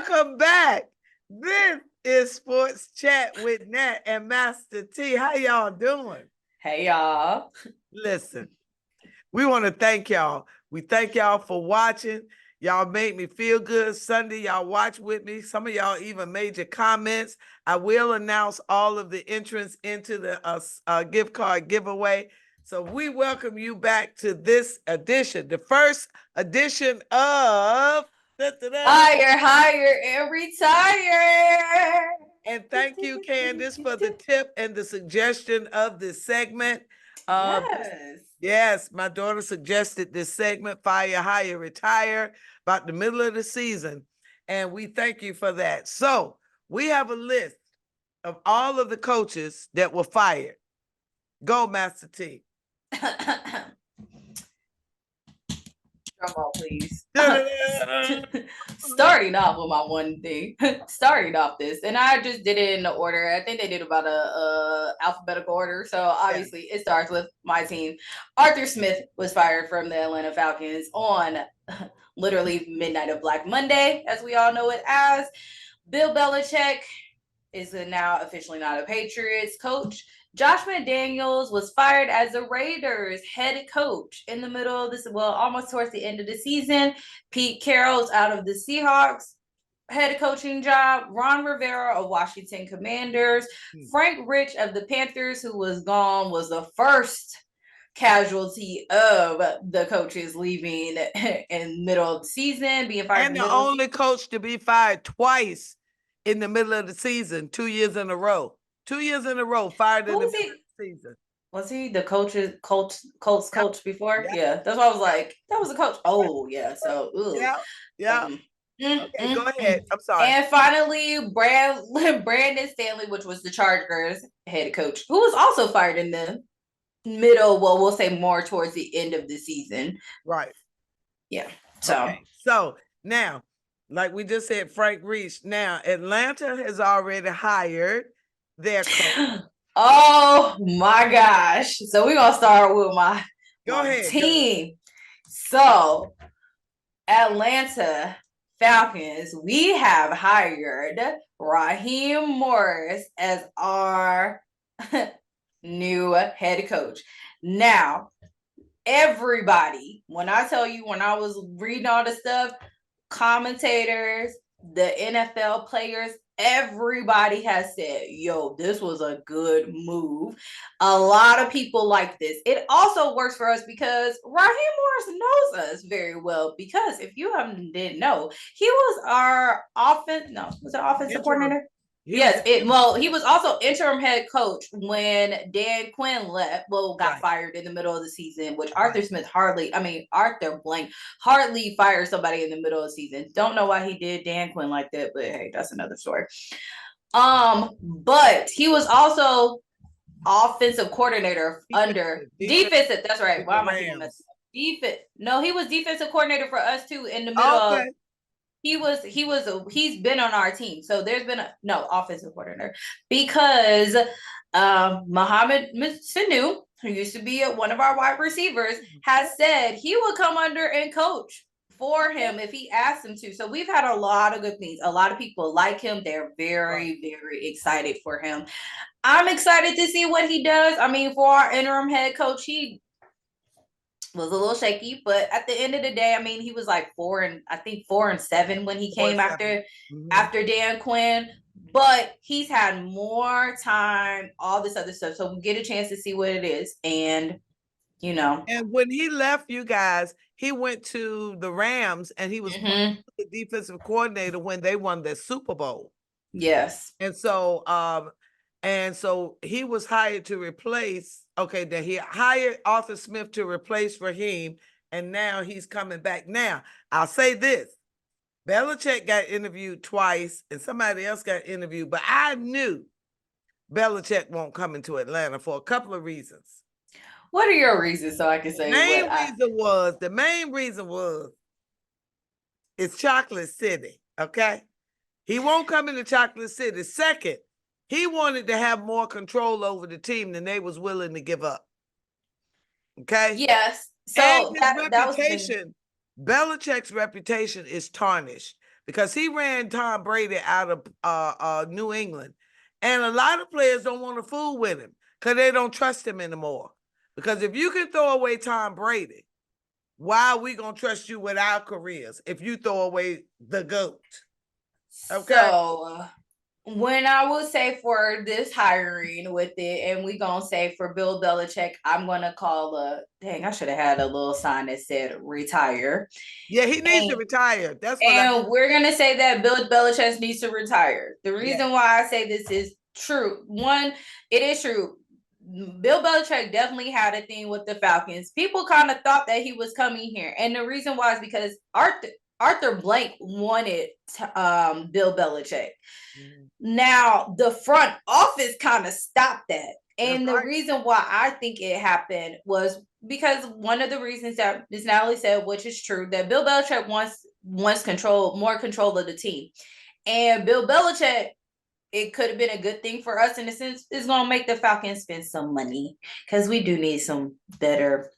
Welcome back. This is Sports Chat with Nat and Master T. How y'all doing? Hey, y'all. Listen, we want to thank y'all. We thank y'all for watching. Y'all made me feel good Sunday. Y'all watch with me. Some of y'all even made your comments. I will announce all of the entrants into the gift card giveaway. So we welcome you back to this edition, the first edition of Hire, and retire. And thank you, Candace, for the tip and the suggestion of this segment. Yes, my daughter suggested this segment, Fire, Hire, Retire, about the middle of the season. And we thank you for that. So we have a list of all of the coaches that were fired. Go, Master T. Drum roll, please. Starting off with my one thing. Starting off this, and I just did it in the order. I think they did about a alphabetical order. So obviously it starts with my team. Arthur Smith was fired from the Atlanta Falcons on literally midnight of Black Monday, as we all know it as. Bill Belichick is now officially not a Patriots coach. Josh McDaniels was fired as the Raiders head coach in the middle of this, almost towards the end of the season. Pete Carroll's out of the Seahawks head coaching job. Ron Rivera of Washington Commanders. Frank Rich of the Panthers, who was gone, was the first casualty of the coaches leaving in the middle of the season, being fired. And the only coach to be fired twice in the middle of the season, 2 years in a row. 2 years in a row, fired in the middle of the season. Was he the Colts coach before? Yeah, that's why I was like, that was a coach. Oh, yeah. So, yeah. Okay, go ahead. I'm sorry. And finally, Brandon Stanley, which was the Chargers head coach, who was also fired in the middle. Well, we'll say more towards the end of the season. Right. Yeah. So now, like we just said, Frank Reich. Now, Atlanta has already hired their coach. Oh my gosh. So we're gonna start with my team. So Atlanta Falcons, we have hired Raheem Morris as our new head coach. Now, everybody, when I tell you, when I was reading all the stuff, commentators, the NFL players, everybody has said, yo, this was a good move. A lot of people like this. It also works for us because Raheem Morris knows us very well, because if you didn't know, he was our offensive coordinator? He was also interim head coach when Dan Quinn got fired in the middle of the season, which Arthur Blank hardly fired somebody in the middle of the season. Don't know why he did Dan Quinn like that, but hey, that's another story. But he was also offensive coordinator under defensive. That's right. Why am I thinking this? Defense. No, he was defensive coordinator for us too in the middle of. He's been on our team. So there's been offensive coordinator, because Mohamed Sanu, who used to be one of our wide receivers, has said he will come under and coach for him if he asks him to. So we've had a lot of good things. A lot of people like him. They're very, very excited for him. I'm excited to see what he does. I mean, for our interim head coach, he was a little shaky, but at the end of the day, I mean, he was like 4-7 when he came after Dan Quinn. But he's had more time, all this other stuff, so we get a chance to see what it is. And and when he left you guys, he went to the Rams, and he was the defensive coordinator when they won their Super Bowl. Yes. And so he was hired to replace. Okay, then he hired Arthur Smith to replace Raheem, and now he's coming back. Now, I'll say this. Belichick got interviewed twice, and somebody else got interviewed, but I knew Belichick won't come into Atlanta for a couple of reasons. What are your reasons, so I can say the main reason was it's Chocolate City, okay? He won't come into Chocolate City. Second, he wanted to have more control over the team than they was willing to give up. Okay? Yes. So Belichick's reputation is tarnished because he ran Tom Brady out of New England. And a lot of players don't want to fool with him because they don't trust him anymore. Because if you can throw away Tom Brady, why are we going to trust you with our careers if you throw away the GOAT? Okay. So when I will say for this hiring with it, and we gonna say for Bill Belichick, I'm gonna call dang, I should have had a little sign that said retire. Yeah, he needs to retire. That's what we're gonna say that Bill Belichick needs to retire. The reason why I say this is true. One, it is true. Bill Belichick definitely had a thing with the Falcons. People kind of thought that he was coming here, and the reason why is because Arthur Blank wanted Bill Belichick. Mm-hmm. Now, the front office kind of stopped that. And the reason why I think it happened was because one of the reasons that Ms. Natalie said, which is true, that Bill Belichick wants more control of the team. And Bill Belichick, it could have been a good thing for us in a sense, is going to make the Falcons spend some money because we do need some better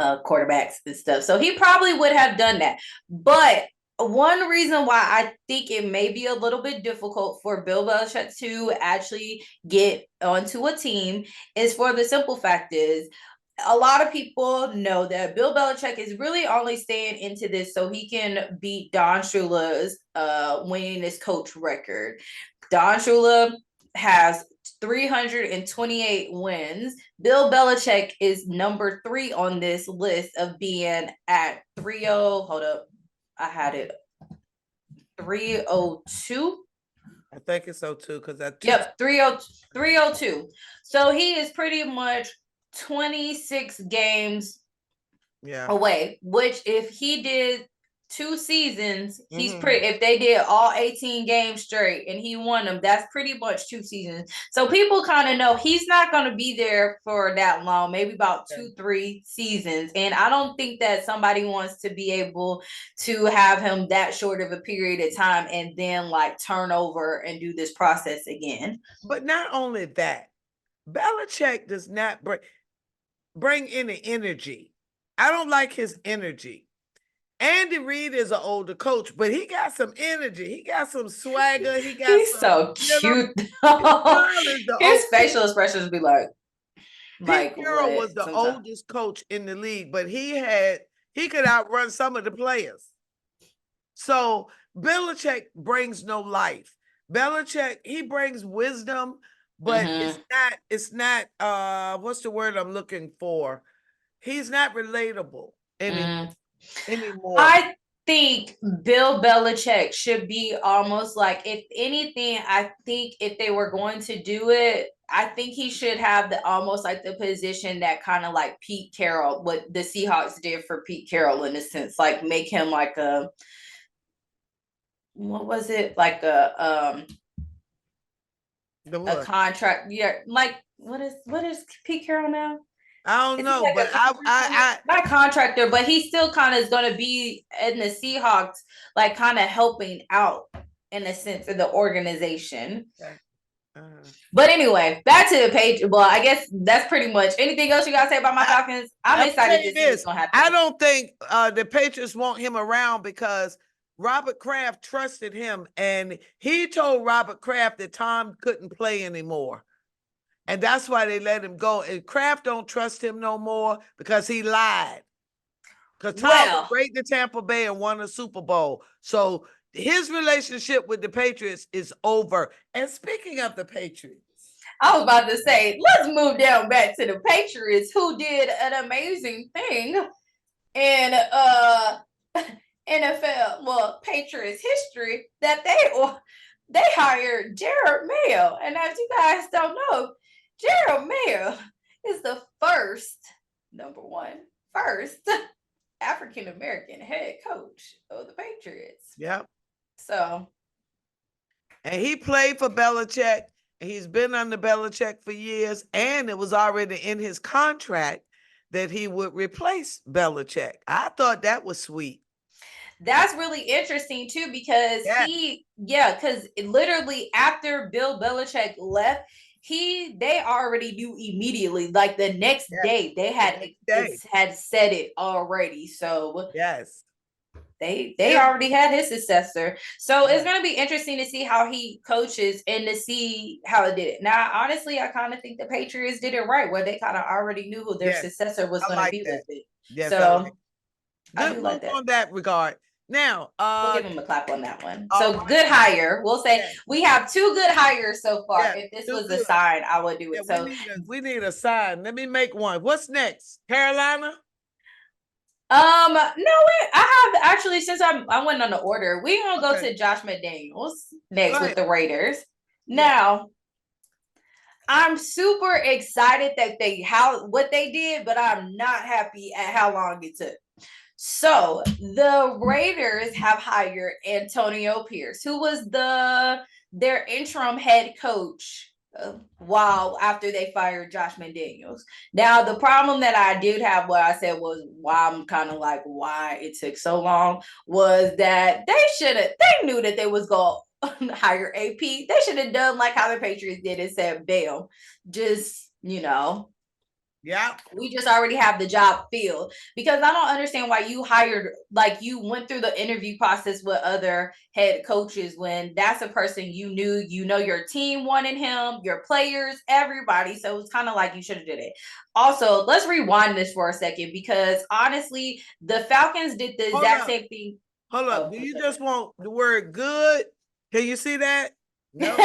quarterbacks and stuff. So he probably would have done that. But one reason why I think it may be a little bit difficult for Bill Belichick to actually get onto a team is for the simple fact is a lot of people know that Bill Belichick is really only staying into this so he can beat Don Shula's winningest coach record. Don Shula has 328 wins. Bill Belichick is number 3 on this list of being at 30. Hold up. I had it 302. I think it's 02 because that. Yep, 302. So he is pretty much 26 games away, which if he did 2 seasons, he's pretty, if they did all 18 games straight and he won them, that's pretty much 2 seasons. So people kind of know he's not going to be there for that long, maybe about 2-3 seasons. And I don't think that somebody wants to be able to have him that short of a period of time and then like turn over and do this process again. But not only that, Belichick does not bring any energy. I don't like his energy. Andy Reid is an older coach, but he got some energy. He got some swagger. He's so cute. His facial expressions be like Pete Carroll was the oldest coach in the league, but he could outrun some of the players. So Belichick brings no life. Belichick, he brings wisdom, but it's not what's the word I'm looking for? He's not relatable anymore. I think Bill Belichick should be almost like, if anything, I think if they were going to do it, I think he should have almost like the position that kind of like Pete Carroll, what the Seahawks did for Pete Carroll in a sense, like make him like what was it? Like a contract. Yeah. Like what is Pete Carroll now? I don't know, but I not contractor, but he still kind of is going to be in the Seahawks, like kind of helping out in a sense of the organization. Okay. But anyway, back to the Patriots. Well, I guess that's pretty much. Anything else you got to say about my Falcons? I'm excited to see what's going to happen. I don't think the Patriots want him around because Robert Kraft trusted him, and he told Robert Kraft that Tom couldn't play anymore. And that's why they let him go. And Kraft don't trust him no more because he lied. Because Tom was great to Tampa Bay and won a Super Bowl. So his relationship with the Patriots is over. And speaking of the Patriots, I was about to say, let's move down back to the Patriots, who did an amazing thing in NFL, Patriots history, that they hired Jared Mayo. And as you guys don't know, Jared Mayo is the first African-American head coach of the Patriots. Yep. So. And he played for Belichick. He's been under Belichick for years. And it was already in his contract that he would replace Belichick. I thought that was sweet. That's really interesting too, because because literally after Bill Belichick left, they already knew immediately, like the next day they had said it already. So They already had his successor. So it's going to be interesting to see how he coaches and to see how it did it. Now, honestly, I kind of think the Patriots did it right, where they kind of already knew who their successor was going to be with it. Yes, so good move like that. On that regard. Now, we'll give him a clap on that one. So good hire. We'll say we have 2 good hires so far. If this was a sign, I would do it. So we need a sign. Let me make one. What's next? Carolina? No, I have actually, since I went on the order, we're gonna go to Josh McDaniels next with the Raiders. Now, I'm super excited that what they did, but I'm not happy at how long it took. So the Raiders have hired Antonio Pierce, who was their interim head coach while after they fired Josh McDaniels. Now, the problem that I did have, what I said was why I'm kind of like why it took so long, was that they knew that they was going to hire AP. They should have done like how the Patriots did and said, bam, just, yeah, we just already have the job filled, because I don't understand why you hired, like you went through the interview process with other head coaches when that's a person you knew, your team wanted him, your players, everybody. So it's kind of like you should have did it. Also, let's rewind this for a second, because honestly, the Falcons did the exact same thing. Hold up. Do you just want the word good? Can you see that? No.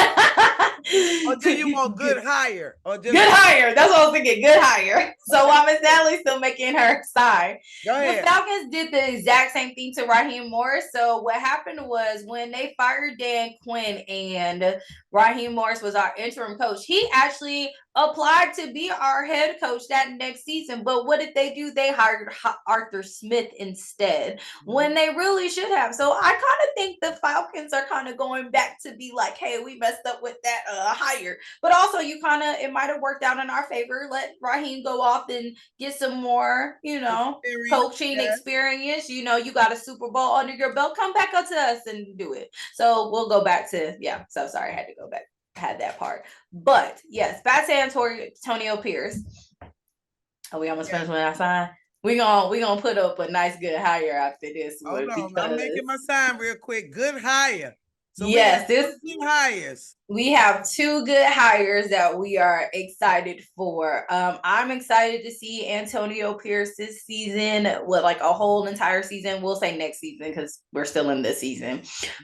Or do you want good hire? Or just good hire? That's what I was thinking. Good hire. So while Miss Natalie's still making her sign, the Falcons did the exact same thing to Raheem Morris. So what happened was when they fired Dan Quinn and Raheem Morris was our interim coach, he actually applied to be our head coach that next season. But what did they do? They hired Arthur Smith instead, when they really should have. So I kind of think the Falcons are kind of going back to be like, hey, we messed up with that hire. But also it might have worked out in our favor. Let Raheem go off and get some more, coaching experience. You got a Super Bowl under your belt. Come back up to us and do it. So we'll go back to, so sorry, I had to go back. Had that part. But yes, back to Antonio Pierce. Are we almost finished with our sign? We gonna put up a nice good hire after this one. Hold on, I'm making my sign real quick. Good hire. So yes, this good hires. We have 2 good hires that we are excited for. I'm excited to see Antonio Pierce this season, with like a whole entire season. We'll say next season because we're still in this season.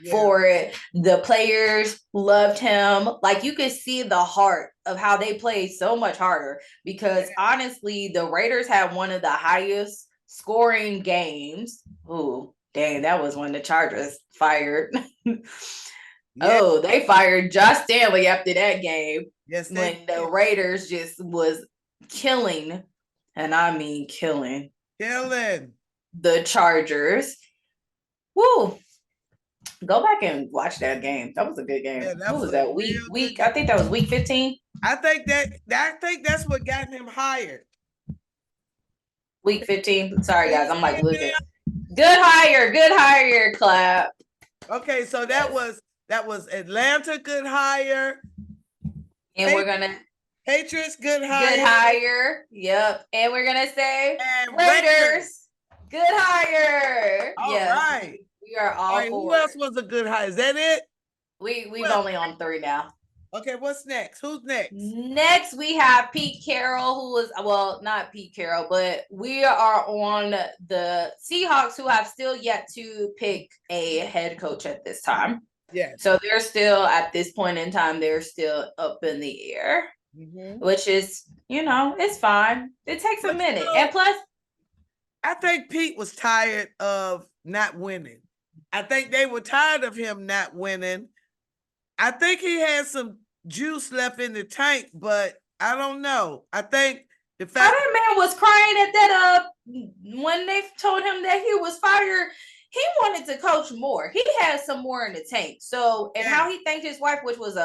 For it, the players loved him. Like you could see the heart of how they played so much harder, because honestly, the Raiders had one of the highest scoring games. Ooh, dang, that was when the Chargers fired. Oh, they fired Josh Stanley after that game. Yes, when the Raiders just was killing, and I mean killing the Chargers. Woo! Go back and watch that game. That was a good game. What was that? Week? I think that was week 15. I think that's what got him hired. Week 15. Sorry, guys. I'm like looking. Good hire, clap. Okay, so that was Atlanta, good hire. And we're gonna Patriots, good hire. Good hire. Yep. And we're gonna say Raiders, good hire. All right. We are all for who else was a good hire? Is that it? We've only on 3 now. Okay, what's next? Who's next? Next, we have Pete Carroll, who was, not Pete Carroll, but we are on the Seahawks, who have still yet to pick a head coach at this time. Yeah. So they're still, at this point in time, they're still up in the air, which is, it's fine. It takes a minute. And plus, I think Pete was tired of not winning. I think they were tired of him not winning. I think he had some juice left in the tank, but I don't know. I think the fact that man was crying at that when they told him that he was fired. He wanted to coach more. He had some more in the tank. So, and how he thanked his wife, which was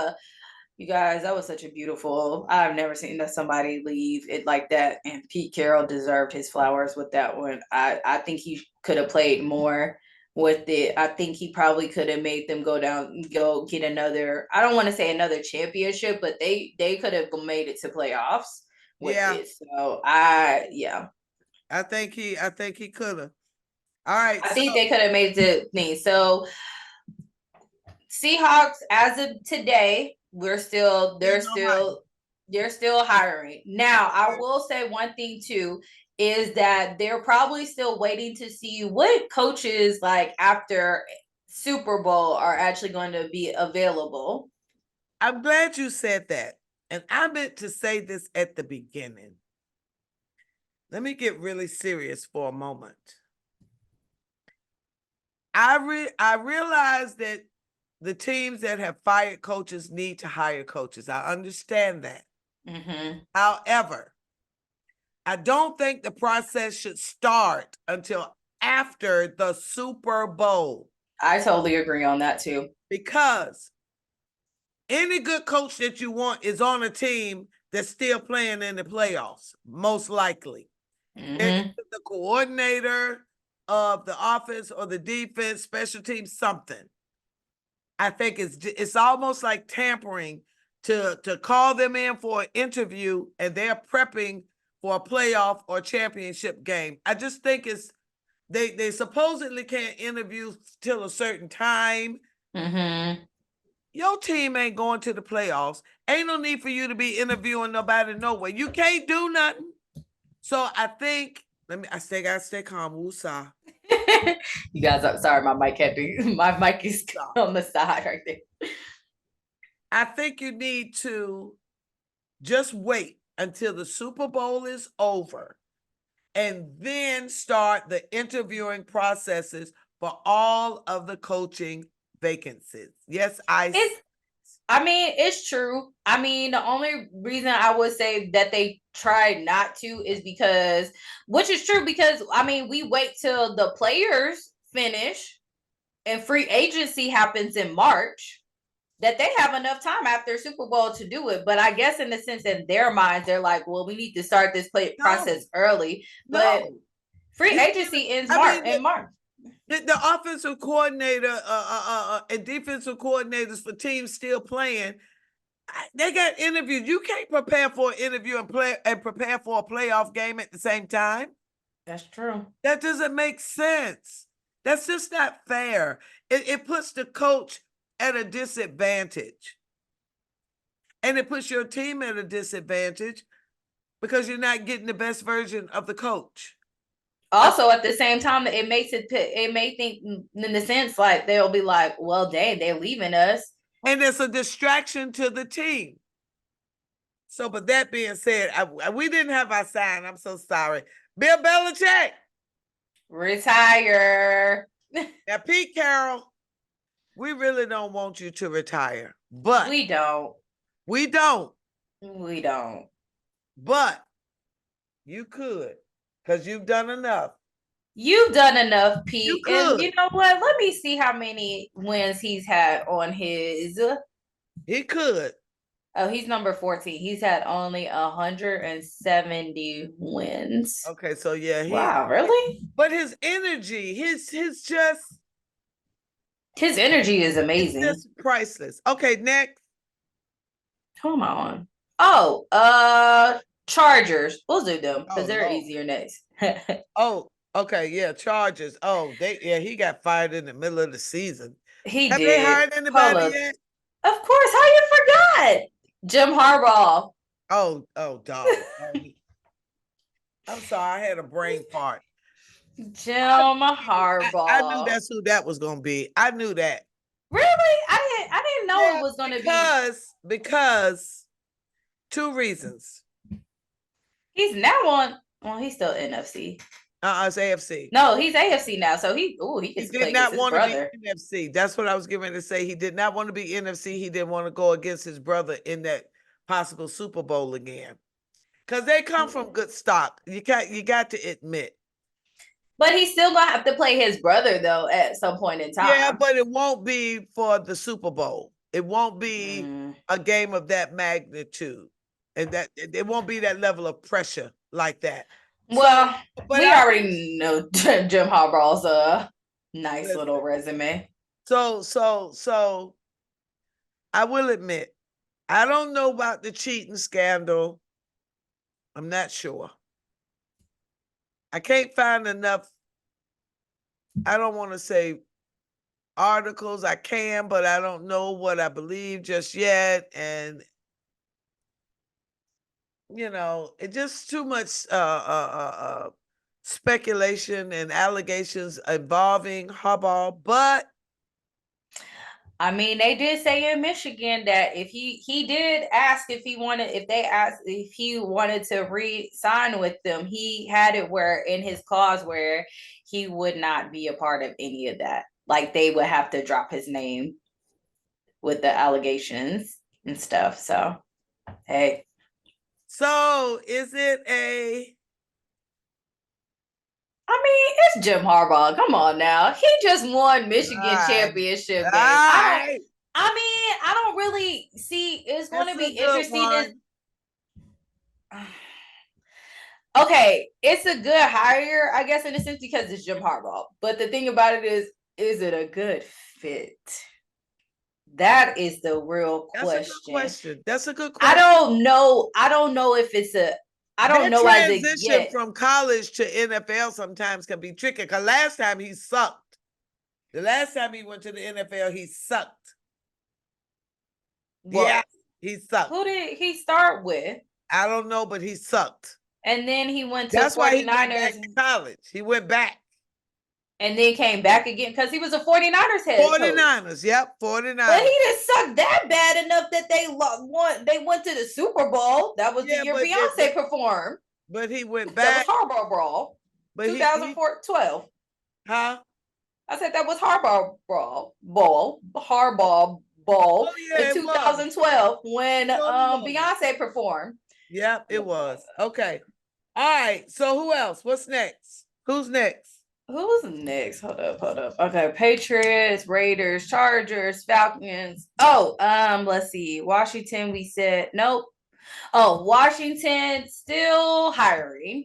you guys, that was such a beautiful, I've never seen somebody leave it like that. And Pete Carroll deserved his flowers with that one. I think he could have played more with it. I think he probably could have made them go get another, I don't want to say another championship, but they could have made it to playoffs with it. So I think he could have. All right. I think they could have made it to me. So Seahawks, as of today, they're still hiring. Now, I will say one thing too is that they're probably still waiting to see what coaches like after Super Bowl are actually going to be available. I'm glad you said that. And I meant to say this at the beginning. Let me get really serious for a moment. I realize that the teams that have fired coaches need to hire coaches. I understand that. Mm-hmm. However, I don't think the process should start until after the Super Bowl. I totally agree on that too. Because any good coach that you want is on a team that's still playing in the playoffs, most likely. Mm-hmm. The coordinator of the offense or the defense, special teams, something. I think it's almost like tampering to call them in for an interview and they're prepping for a playoff or championship game. I just think they supposedly can't interview till a certain time. Mm-hmm. Your team ain't going to the playoffs. Ain't no need for you to be interviewing nobody nowhere. You can't do nothing. So I think I gotta stay calm. Woosah. You guys, I'm sorry, my mic is on the side right there. I think you need to just wait until the Super Bowl is over and then start the interviewing processes for all of the coaching vacancies. Yes, it's true. I mean, the only reason I would say that they tried not to is because, which is true, because I mean, we wait till the players finish and free agency happens in March, that they have enough time after Super Bowl to do it. But I guess in the sense in their minds, they're like, well, we need to start this process early. But free agency ends in March. The offensive coordinator and defensive coordinators for teams still playing, they got interviews. You can't prepare for an interview and prepare for a playoff game at the same time. That's true. That doesn't make sense. That's just not fair. It puts the coach at a disadvantage. And it puts your team at a disadvantage because you're not getting the best version of the coach. Also, at the same time, it may think in the sense like they'll be like, well, dang, they're leaving us. And it's a distraction to the team. So, but that being said, we didn't have our sign. I'm so sorry. Bill Belichick. Retire. Now, Pete Carroll, we really don't want you to retire. But we don't. We don't. We don't. But you could, because you've done enough. You've done enough, Pete. You could. And you know what? Let me see how many wins he's had on his. He could. Oh, he's number 14. He's had only 170 wins. Okay, so yeah. Wow, really? But his energy, his energy is amazing. It's just priceless. Okay, next. Come on. Oh, Chargers. We'll do them because they're easier next. Oh, okay, yeah, Chargers. Oh, he got fired in the middle of the season. Have they hired anybody yet? Of course. How you forgot? Jim Harbaugh. Oh, dog. I'm sorry, I had a brain fart. Jim Harbaugh. I knew that's who that was going to be. I knew that. Really? I didn't know it was going to be. Because 2 reasons. He's now on. Well, he's still NFC. It's AFC. No, he's AFC now. So he did not want to be NFC. That's what I was getting to say. He did not want to be NFC. He didn't want to go against his brother in that possible Super Bowl again. Because they come from good stock. You got to admit. But he's still gonna have to play his brother though at some point in time. Yeah, but it won't be for the Super Bowl. It won't be a game of that magnitude, and that it won't be that level of pressure like that. Well, we already know Jim Harbaugh's a nice little resume. So I will admit, I don't know about the cheating scandal. I'm not sure. I can't find enough I don't want to say articles. I can, but I don't know what I believe just yet. And you know, it just too much speculation and allegations involving Harbaugh. But I mean, they did say in Michigan that if he did ask if they asked if he wanted to re-sign with them, he had it where in his clause where he would not be a part of any of that. Like they would have to drop his name with the allegations and stuff. So, hey. So is it a? I mean, it's Jim Harbaugh. Come on now. He just won Michigan championship game. I don't really see it's going to be interesting. Okay, it's a good hire, I guess, in a sense, because it's Jim Harbaugh. But the thing about it is it a good fit? That is the real question. That's a good question. I don't know if it's a. I don't know as a transition from college to NFL sometimes can be tricky. Because last time he sucked. The last time he went to the NFL, he sucked. What? Yeah, he sucked. Who did he start with? I don't know, but he sucked. And then he went to That's 49ers. Why he went back to college. He went back. And then came back again because he was a 49ers head 49ers, coach. Yep, 49ers. But he didn't suck that bad enough that they went to the Super Bowl. That was the year Beyonce performed. But he went back. That was Harbaugh Brawl. But 2012. Huh? I said that was Harbaugh Bowl. Harbaugh Bowl in 2012 when Beyonce performed. Yep, it was. Okay. All right. So who else? What's next? Who's next? Hold up. Okay, Patriots, Raiders, Chargers, Falcons. Oh, let's see. Washington, we said nope. Oh, Washington still hiring.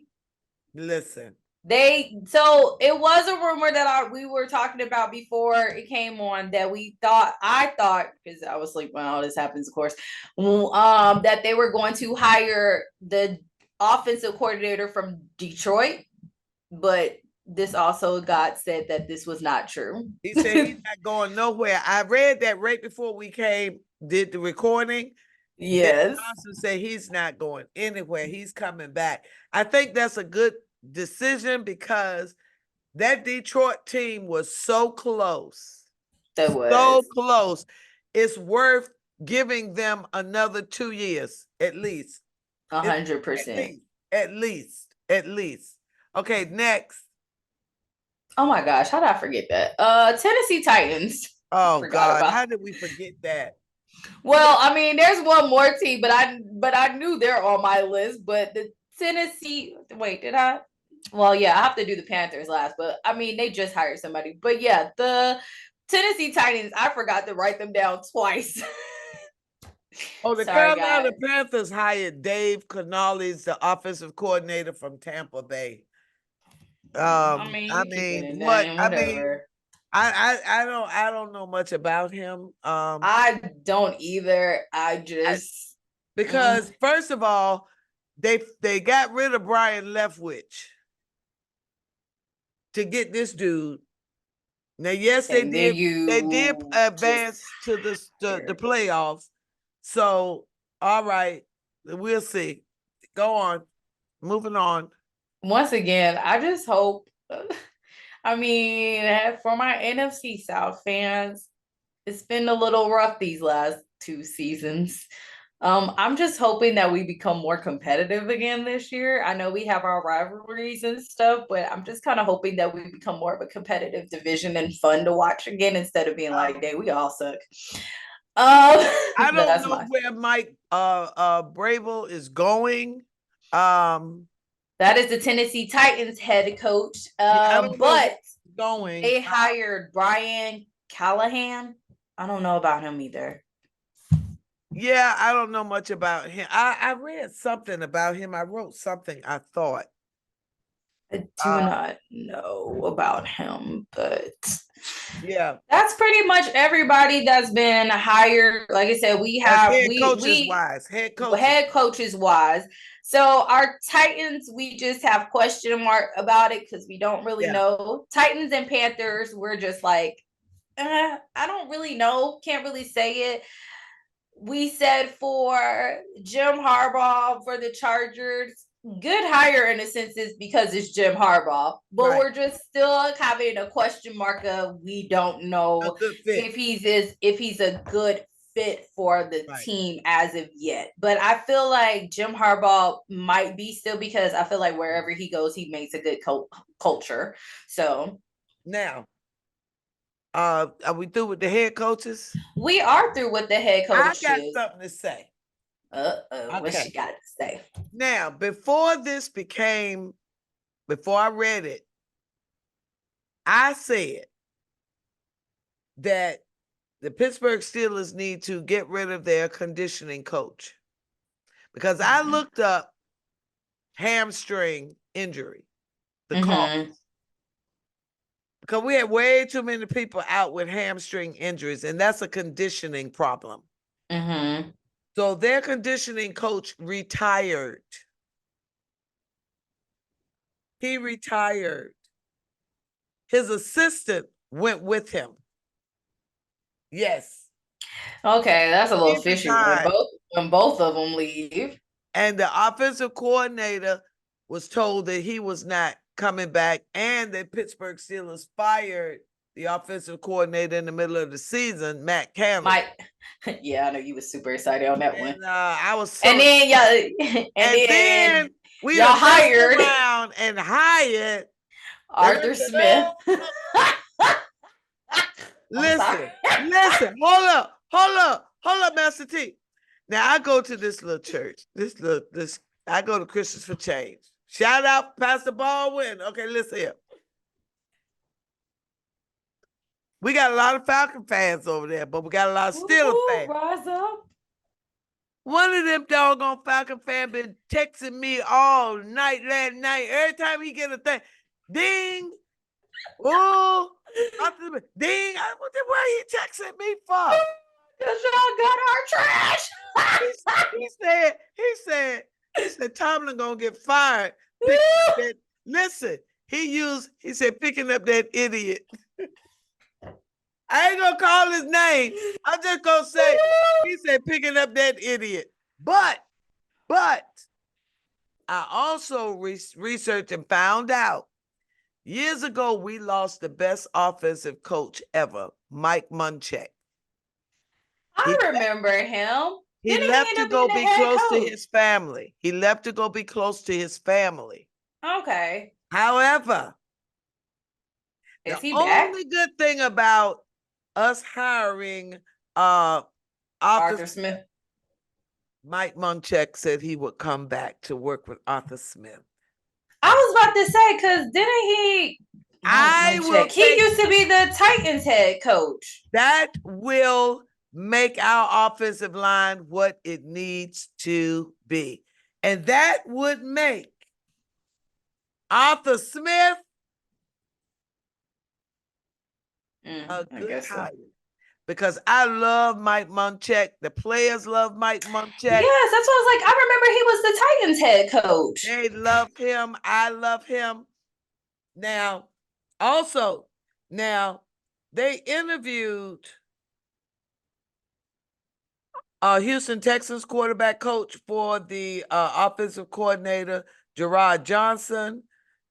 Listen. So it was a rumor that we were talking about before it came on that I thought because I was like when all this happens, of course, that they were going to hire the offensive coordinator from Detroit, but this also got said that this was not true. He said he's not going nowhere. I read that right before we did the recording. Yes. Johnson said he's not going anywhere. He's coming back. I think that's a good decision because that Detroit team was so close. So close. It's worth giving them another 2 years at least. 100%. At least. Okay, next. Oh my gosh, how did I forget that? Tennessee Titans. Oh God, how did we forget that? Well, I mean, there's one more team, but I knew they're on my list. But the Tennessee, wait, did I? Well, yeah, I have to do the Panthers last, but I mean, they just hired somebody. But yeah, the Tennessee Titans, I forgot to write them down twice. Oh, the Carolina Panthers hired Dave Canales, the offensive coordinator from Tampa Bay. I don't know much about him. I don't either. Because first of all, they got rid of Brian Leftwich to get this dude. Now, yes, they did advance to the playoffs. So, all right, we'll see. Go on. Moving on. Once again, I just hope, I mean, for my NFC South fans, it's been a little rough these last 2 seasons. I'm just hoping that we become more competitive again this year. I know we have our rivalries and stuff, but I'm just kind of hoping that we become more of a competitive division and fun to watch again instead of being like, "Dang, we all suck." I don't know where Mike Bravel is going. That is the Tennessee Titans head coach. But they hired Brian Callahan. I don't know about him either. Yeah, I don't know much about him. I read something about him. I wrote something, I thought. I do not know about him, but yeah, that's pretty much everybody that's been hired. Like I said, we have head head coaches wise. So our Titans, we just have question mark about it because we don't really know. Titans and Panthers, we're just like, I don't really know. Can't really say it. We said for Jim Harbaugh for the Chargers, good hire in a sense is because it's Jim Harbaugh, but we're just still having a question mark of we don't know if he's a good fit for the team as of yet. But I feel like Jim Harbaugh might be still because I feel like wherever he goes, he makes a good culture. So now, are we through with the head coaches? We are through with the head coaches. I got something to say. What she got to say? Now, before I read it, I said that the Pittsburgh Steelers need to get rid of their conditioning coach because I looked up hamstring injury, the cause. Because we had way too many people out with hamstring injuries, and that's a conditioning problem. So their conditioning coach retired. He retired. His assistant went with him. Yes. Okay, that's a little fishy when both of them leave. And the offensive coordinator was told that he was not coming back, and the Pittsburgh Steelers fired the offensive coordinator in the middle of the season, Matt Campbell. Yeah, I know you was super excited on that one. I was so and then we y'all hired around and hired Arthur Smith. Listen, hold up, Master T. Now I go to this little church. I go to Christians for Change. Shout out Pastor Baldwin. Okay, listen here. We got a lot of Falcon fans over there, but we got a lot of Steelers fans. Rise up. One of them doggone Falcon fans been texting me all night, last night. Every time he get a thing, ding. Oh, ding. What are he texting me for? Because y'all got our trash. he said Tomlin gonna get fired. Listen, he said picking up that idiot. I ain't gonna call his name. I'm just gonna say he said picking up that idiot. But I also researched and found out years ago we lost the best offensive coach ever, Mike Munchak. I remember him. He left to go be close to his family. Okay. However, is he back? Only good thing about us hiring Arthur Smith. Mike Munchak said he would come back to work with Arthur Smith. I was about to say, because didn't he? He used to be the Titans head coach. That will make our offensive line what it needs to be. And that would make Arthur Smith a good hire. Because I love Mike Munchak. The players love Mike Munchak. Yes, that's what I was like. I remember he was the Titans head coach. They love him. I love him. Now, they interviewed Houston Texans quarterback coach for the offensive coordinator, Gerard Johnson.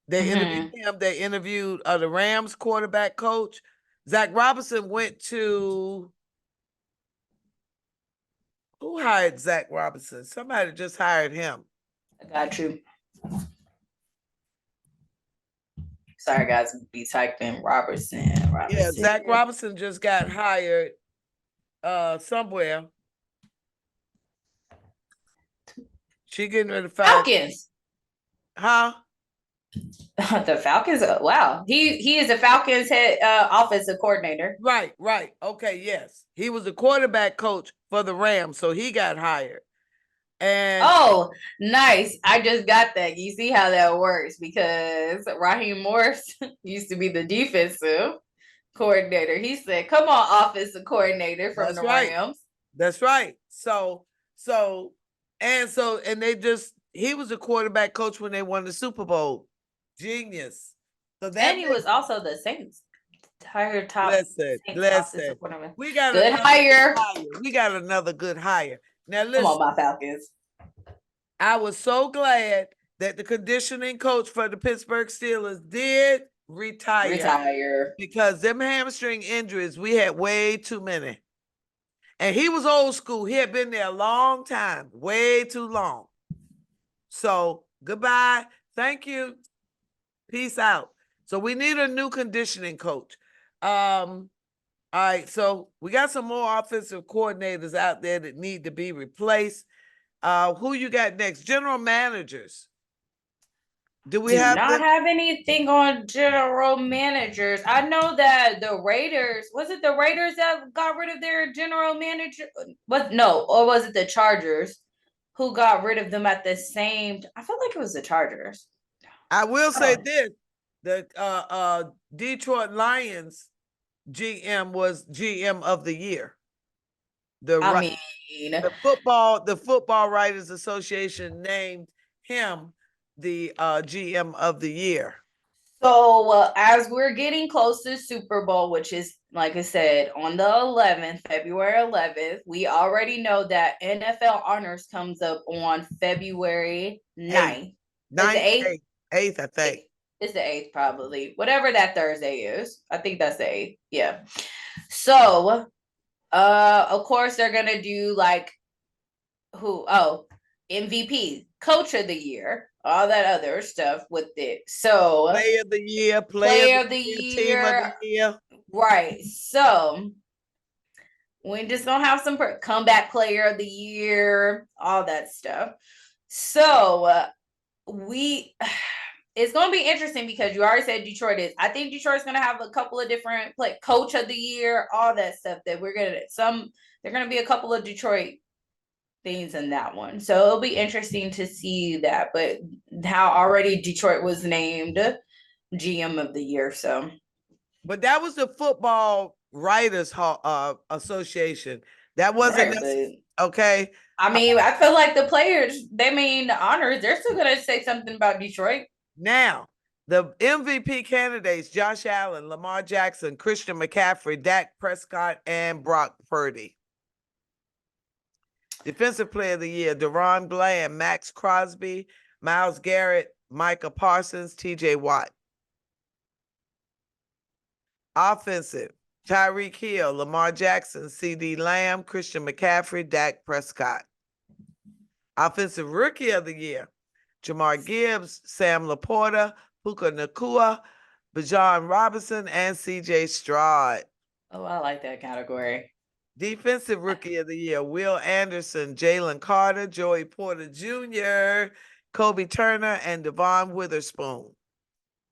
They interviewed him. They interviewed the Rams quarterback coach. Zach Robinson went to... Who hired Zach Robinson? Somebody just hired him. I got you. Sorry, guys. Be typed in Robertson. Yeah, Zach Robinson just got hired somewhere. She getting ready to Falcons. Huh? The Falcons. Wow, he is a Falcons head offensive coordinator. Right. Okay, yes, he was the quarterback coach for the Rams, so he got hired. And oh, nice. I just got that. You see how that works because Raheem Morris used to be the defensive coordinator. He said, "Come on, offensive coordinator from the Rams." That's right. And he was a quarterback coach when they won the Super Bowl. Genius. So that he was also the Saints. Entire top. Listen. We got good hire. We got another good hire. Now listen. Come on, my Falcons. I was so glad that the conditioning coach for the Pittsburgh Steelers did retire. Because them hamstring injuries, we had way too many. And he was old school. He had been there a long time, way too long. So goodbye. Thank you. Peace out. So we need a new conditioning coach. All right. So we got some more offensive coordinators out there that need to be replaced. Who you got next? General managers. Do we have anything on general managers? I know that the Raiders, was it the Raiders that got rid of their general manager? Or was it the Chargers who got rid of them at the same? I feel like it was the Chargers. I will say this: the Detroit Lions GM was GM of the year. The Football Writers Association named him the GM of the year. So as we're getting close to Super Bowl, which is, like I said, on the 11th, February 11th, we already know that NFL Honors comes up on February 9th. 8th, I think. It's the 8th, probably. Whatever that Thursday is. I think that's the 8th. Yeah. So, of course, they're going to do like MVP, Coach of the Year, all that other stuff with it. So Player of the Year, Player of the Year, Team of the Year. Right. So we're just gonna have some comeback Player of the Year, all that stuff. So it's gonna be interesting because you already said Detroit is. I think Detroit's gonna have a couple of different Coach of the Year, all that stuff that they're gonna be a couple of Detroit things in that one. So it'll be interesting to see that, but how already Detroit was named GM of the year. So, but that was the Football Writers Association. That wasn't okay. I mean, I feel like the players, the honors, they're still gonna say something about Detroit. Now, the MVP candidates: Josh Allen, Lamar Jackson, Christian McCaffrey, Dak Prescott, and Brock Purdy. Defensive Player of the Year: Deron Bland, Max Crosby, Myles Garrett, Micah Parsons, TJ Watt. Offensive: Tyreek Hill, Lamar Jackson, CeeDee Lamb, Christian McCaffrey, Dak Prescott. Offensive Rookie of the Year: Jamar Gibbs, Sam Laporta, Puka Nacua, Bijan Robinson, and CJ Stroud. Oh, I like that category. Defensive Rookie of the Year: Will Anderson, Jalen Carter, Joey Porter Jr., Kobe Turner, and Devon Witherspoon.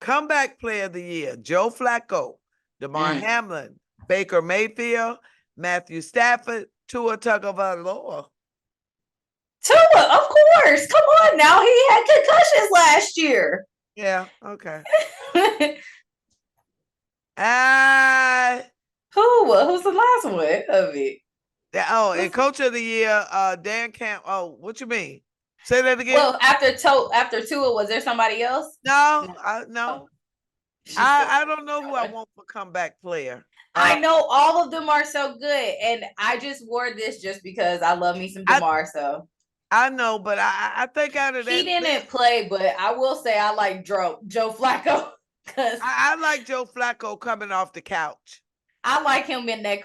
Comeback Player of the Year: Joe Flacco, DeMar Hamlin, Baker Mayfield, Matthew Stafford, Tua Tagovailoa. Tua, of course. Come on now. He had concussions last year. Yeah, okay. Who's the last one of it? And Coach of the Year, Dan Camp. Oh, what you mean? Say that again. Well, after Tua, was there somebody else? No. I don't know who I want for comeback player. I know all of them are so good, and I just wore this just because I love me some DeMar. So I know, but I think out of that, he didn't play. But I will say I like Joe Flacco because I like Joe Flacco coming off the couch. I like him in that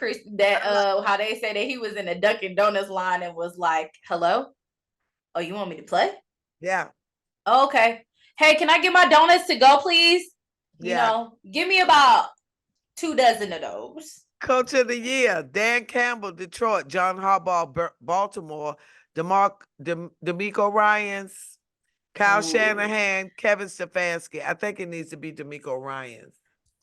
how they say that he was in the Dunkin' Donuts line and was like, "Hello, oh, you want me to play?" Yeah. Okay. Hey, can I get my donuts to go, please? Yeah. Give me about 2 dozen of those. Coach of the Year: Dan Campbell, Detroit; John Harbaugh, Baltimore; DeMeco Ryans, Kyle Shanahan, Kevin Stefanski. I think it needs to be DeMeco Ryans.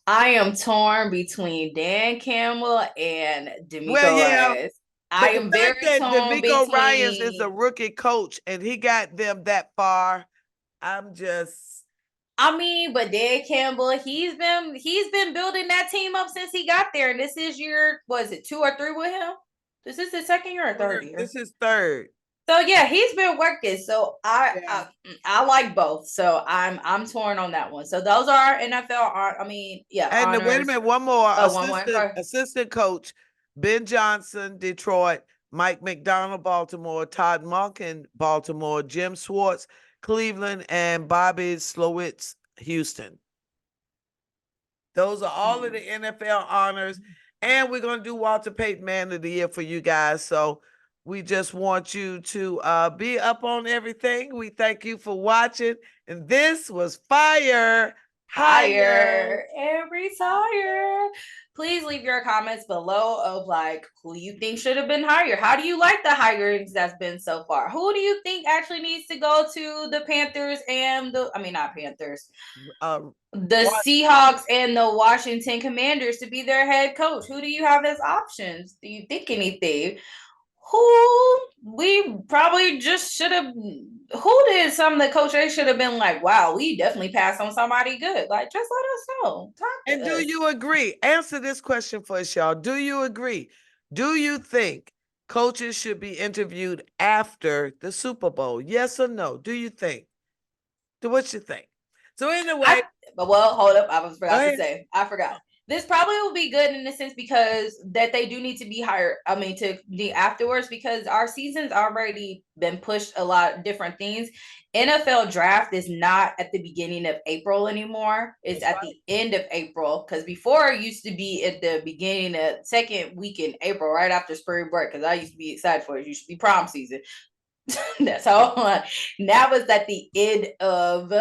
I am torn between Dan Campbell and DeMeco Ryans. I But the am fact very that torn D'Amico Ryans is a between. rookie coach and he got them that far, I'm just. I mean, but Dan Campbell, he's been building that team up since he got there. And this is year, was it 2 or 3 with him? This is the second year or third year? This is third. So yeah, he's been working. So I like both. So I'm torn on that one. So those are NFL. I mean, yeah. And honors. wait a minute, one more. Oh, one more. Assistant coach, Ben Johnson, Detroit, Mike McDonald, Baltimore, Todd Monken, Baltimore, Jim Schwartz, Cleveland, and Bobby Slowitz, Houston. Those are all of the NFL honors. And we're going to do Walter Payton Man of the Year for you guys. So we just want you to be up on everything. We thank you for watching. And this was Fire Hire Every tire. Please leave your comments below of like who you think should have been hired. How do you like the hirings that's been so far? Who do you think actually needs to go to the Panthers and not Panthers, the Seahawks and the Washington Commanders to be their head coach? Who do you have as options? Do you think anything? Who we probably just should have, who did some of the coaches should have been like, wow, we definitely passed on somebody good. Like, just let us know. And do you agree? Answer this question for us, y'all. Do you agree? Do you think coaches should be interviewed after the Super Bowl? Yes or no? Do you think? What you think? So anyway. Hold up. I forgot. This probably will be good in a sense because that they do need to be hired. To be afterwards because our season's already been pushed a lot of different things. NFL draft is not at the beginning of April anymore. It's at the end of April because before it used to be at the beginning of second week in April, right after spring break. Because I used to be excited for it. It used to be prom season. That's all. Now it's at the end of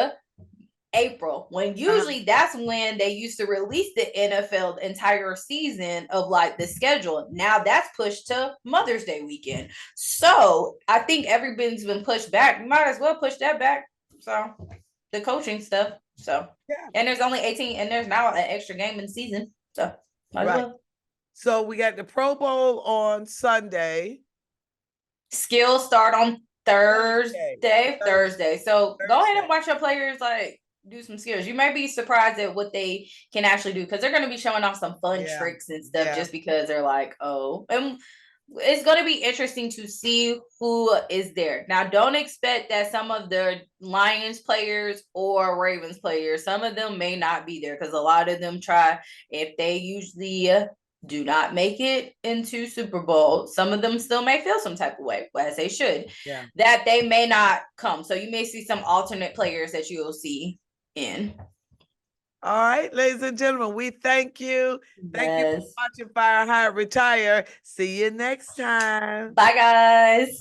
April, when usually that's when they used to release the NFL entire season of like the schedule. Now that's pushed to Mother's Day weekend. So I think everything's been pushed back. Might as well push that back. So the coaching stuff. So and there's only 18 and there's now an extra game in the season. So So we got the Pro Bowl on Sunday. Skills start on Thursday. So go ahead and watch your players do some skills. You may be surprised at what they can actually do because they're going to be showing off some fun tricks and stuff just because they're like, oh, and it's going to be interesting to see who is there. Now, don't expect that some of the Lions players or Ravens players, some of them may not be there because a lot of them try, if they usually do not make it into Super Bowl, some of them still may feel some type of way, as they should, that they may not come. So you may see some alternate players that you'll see in. All right, ladies and gentlemen, we thank you. Thank you for watching Fire Hire Retire. See you next time. Bye, guys.